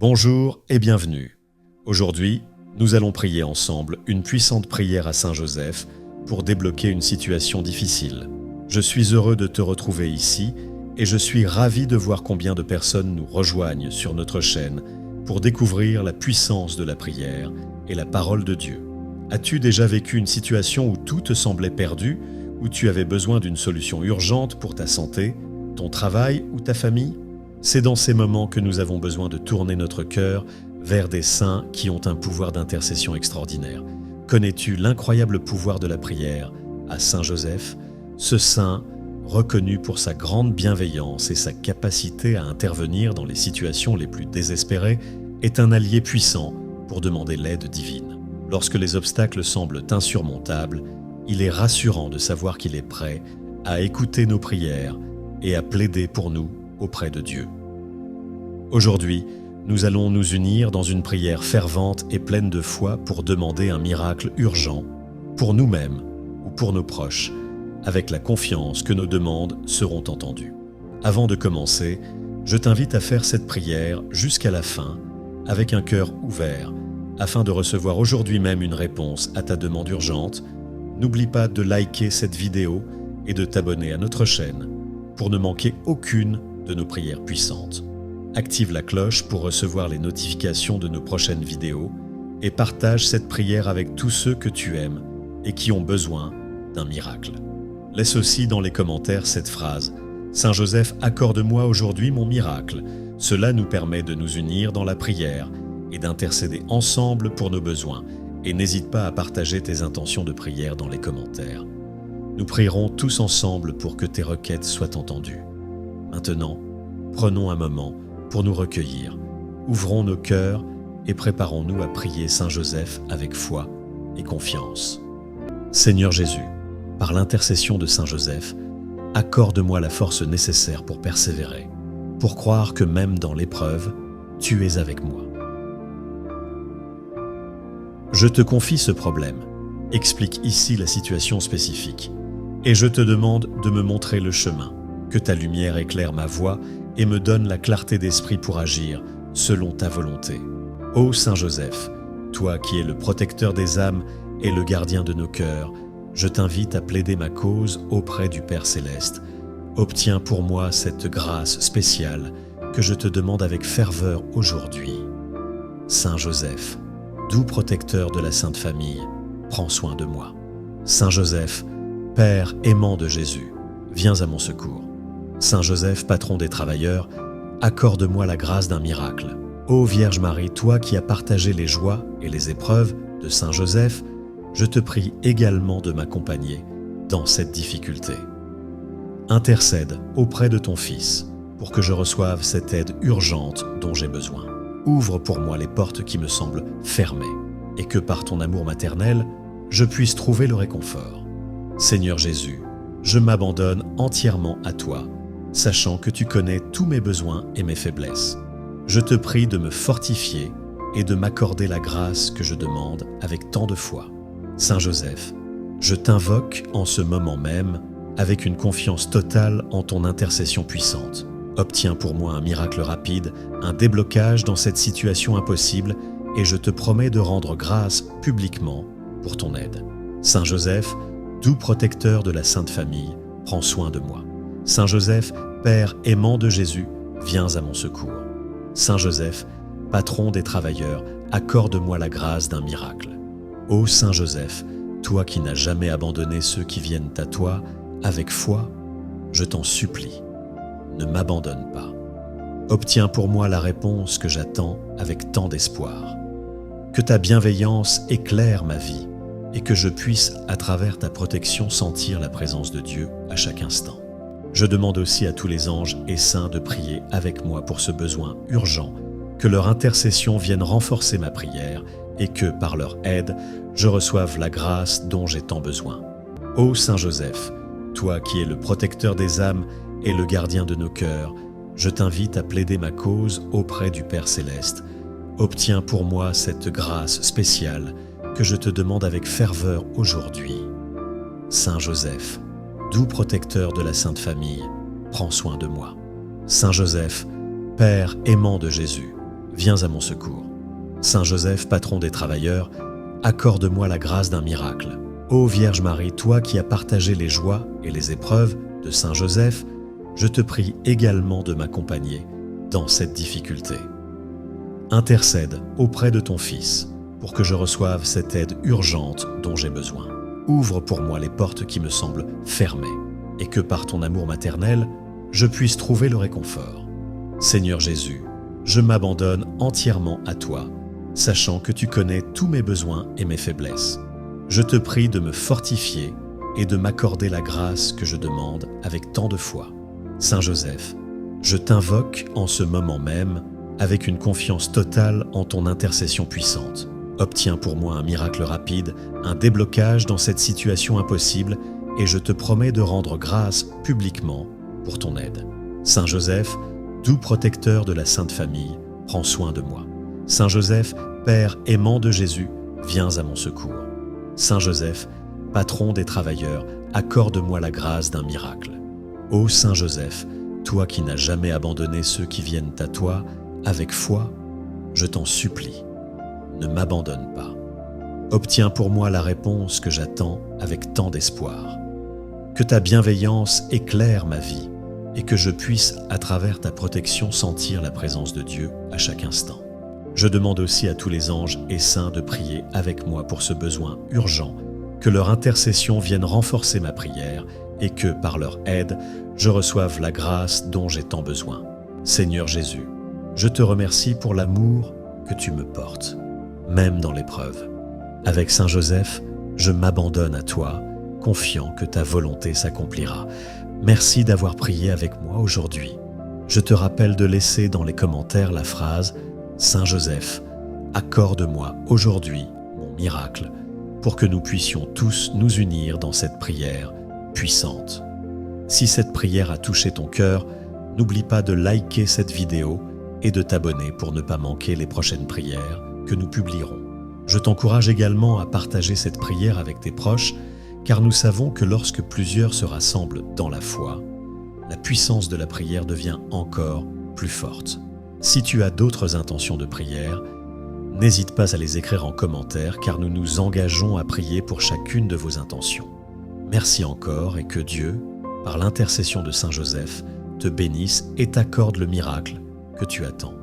Bonjour et bienvenue. Aujourd'hui, nous allons prier ensemble une puissante prière à Saint Joseph pour débloquer une situation difficile. Je suis heureux de te retrouver ici et je suis ravi de voir combien de personnes nous rejoignent sur notre chaîne pour découvrir la puissance de la prière et la parole de Dieu. As-tu déjà vécu une situation où tout te semblait perdu, où tu avais besoin d'une solution urgente pour ta santé, ton travail ou ta famille ? C'est dans ces moments que nous avons besoin de tourner notre cœur vers des saints qui ont un pouvoir d'intercession extraordinaire. Connais-tu l'incroyable pouvoir de la prière à Saint Joseph ? Ce saint, reconnu pour sa grande bienveillance et sa capacité à intervenir dans les situations les plus désespérées, est un allié puissant pour demander l'aide divine. Lorsque les obstacles semblent insurmontables, il est rassurant de savoir qu'il est prêt à écouter nos prières et à plaider pour nous auprès de Dieu. Aujourd'hui, nous allons nous unir dans une prière fervente et pleine de foi pour demander un miracle urgent pour nous-mêmes ou pour nos proches, avec la confiance que nos demandes seront entendues. Avant de commencer, je t'invite à faire cette prière jusqu'à la fin, avec un cœur ouvert, afin de recevoir aujourd'hui même une réponse à ta demande urgente. N'oublie pas de liker cette vidéo et de t'abonner à notre chaîne pour ne manquer aucune de nos prières puissantes. Active la cloche pour recevoir les notifications de nos prochaines vidéos et partage cette prière avec tous ceux que tu aimes et qui ont besoin d'un miracle. Laisse aussi dans les commentaires cette phrase « Saint Joseph, accorde-moi aujourd'hui mon miracle ». Cela nous permet de nous unir dans la prière et d'intercéder ensemble pour nos besoins. Et n'hésite pas à partager tes intentions de prière dans les commentaires. Nous prierons tous ensemble pour que tes requêtes soient entendues. Maintenant, prenons un moment pour nous recueillir. Ouvrons nos cœurs et préparons-nous à prier Saint Joseph avec foi et confiance. Seigneur Jésus, par l'intercession de Saint Joseph, accorde-moi la force nécessaire pour persévérer, pour croire que même dans l'épreuve, tu es avec moi. Je te confie ce problème, explique ici la situation spécifique, et je te demande de me montrer le chemin, que ta lumière éclaire ma voie et me donne la clarté d'esprit pour agir selon ta volonté. Ô Saint Joseph, toi qui es le protecteur des âmes et le gardien de nos cœurs, je t'invite à plaider ma cause auprès du Père Céleste. Obtiens pour moi cette grâce spéciale que je te demande avec ferveur aujourd'hui. Saint Joseph, doux protecteur de la Sainte Famille, prends soin de moi. Saint Joseph, Père aimant de Jésus, viens à mon secours. Saint Joseph, patron des travailleurs, accorde-moi la grâce d'un miracle. Ô Vierge Marie, toi qui as partagé les joies et les épreuves de Saint Joseph, je te prie également de m'accompagner dans cette difficulté. Intercède auprès de ton Fils pour que je reçoive cette aide urgente dont j'ai besoin. Ouvre pour moi les portes qui me semblent fermées et que par ton amour maternel, je puisse trouver le réconfort. Seigneur Jésus, je m'abandonne entièrement à toi, sachant que tu connais tous mes besoins et mes faiblesses. Je te prie de me fortifier et de m'accorder la grâce que je demande avec tant de foi. Saint Joseph, je t'invoque en ce moment même avec une confiance totale en ton intercession puissante. Obtiens pour moi un miracle rapide, un déblocage dans cette situation impossible et je te promets de rendre grâce publiquement pour ton aide. Saint Joseph, doux protecteur de la Sainte Famille, prends soin de moi. Saint Joseph, Père aimant de Jésus, viens à mon secours. Saint Joseph, patron des travailleurs, accorde-moi la grâce d'un miracle. Ô Saint Joseph, toi qui n'as jamais abandonné ceux qui viennent à toi, avec foi, je t'en supplie, ne m'abandonne pas. Obtiens pour moi la réponse que j'attends avec tant d'espoir. Que ta bienveillance éclaire ma vie et que je puisse, à travers ta protection, sentir la présence de Dieu à chaque instant. Je demande aussi à tous les anges et saints de prier avec moi pour ce besoin urgent, que leur intercession vienne renforcer ma prière et que, par leur aide, je reçoive la grâce dont j'ai tant besoin. Ô Saint Joseph, toi qui es le protecteur des âmes et le gardien de nos cœurs, je t'invite à plaider ma cause auprès du Père Céleste. Obtiens pour moi cette grâce spéciale que je te demande avec ferveur aujourd'hui. Saint Joseph, doux protecteur de la Sainte Famille, prends soin de moi. Saint Joseph, Père aimant de Jésus, viens à mon secours. Saint Joseph, patron des travailleurs, accorde-moi la grâce d'un miracle. Ô Vierge Marie, toi qui as partagé les joies et les épreuves de Saint Joseph, je te prie également de m'accompagner dans cette difficulté. Intercède auprès de ton Fils pour que je reçoive cette aide urgente dont j'ai besoin. Ouvre pour moi les portes qui me semblent fermées et que par ton amour maternel, je puisse trouver le réconfort. Seigneur Jésus, je m'abandonne entièrement à toi, sachant que tu connais tous mes besoins et mes faiblesses. Je te prie de me fortifier et de m'accorder la grâce que je demande avec tant de foi. Saint Joseph, je t'invoque en ce moment même avec une confiance totale en ton intercession puissante. Obtiens pour moi un miracle rapide, un déblocage dans cette situation impossible et je te promets de rendre grâce publiquement pour ton aide. Saint Joseph, doux protecteur de la Sainte Famille, prends soin de moi. Saint Joseph, Père aimant de Jésus, viens à mon secours. Saint Joseph, patron des travailleurs, accorde-moi la grâce d'un miracle. Ô Saint Joseph, toi qui n'as jamais abandonné ceux qui viennent à toi, avec foi, je t'en supplie, ne m'abandonne pas. Obtiens pour moi la réponse que j'attends avec tant d'espoir. Que ta bienveillance éclaire ma vie et que je puisse, à travers ta protection, sentir la présence de Dieu à chaque instant. Je demande aussi à tous les anges et saints de prier avec moi pour ce besoin urgent, que leur intercession vienne renforcer ma prière et que, par leur aide, je reçoive la grâce dont j'ai tant besoin. Seigneur Jésus, je te remercie pour l'amour que tu me portes, même dans l'épreuve. Avec Saint Joseph, je m'abandonne à toi, confiant que ta volonté s'accomplira. Merci d'avoir prié avec moi aujourd'hui. Je te rappelle de laisser dans les commentaires la phrase « Saint Joseph, accorde-moi aujourd'hui mon miracle » pour que nous puissions tous nous unir dans cette prière puissante. Si cette prière a touché ton cœur, n'oublie pas de liker cette vidéo et de t'abonner pour ne pas manquer les prochaines prières que nous publierons. Je t'encourage également à partager cette prière avec tes proches, car nous savons que lorsque plusieurs se rassemblent dans la foi, la puissance de la prière devient encore plus forte. Si tu as d'autres intentions de prière, n'hésite pas à les écrire en commentaire, car nous nous engageons à prier pour chacune de vos intentions. Merci encore et que Dieu, par l'intercession de Saint Joseph, te bénisse et t'accorde le miracle que tu attends.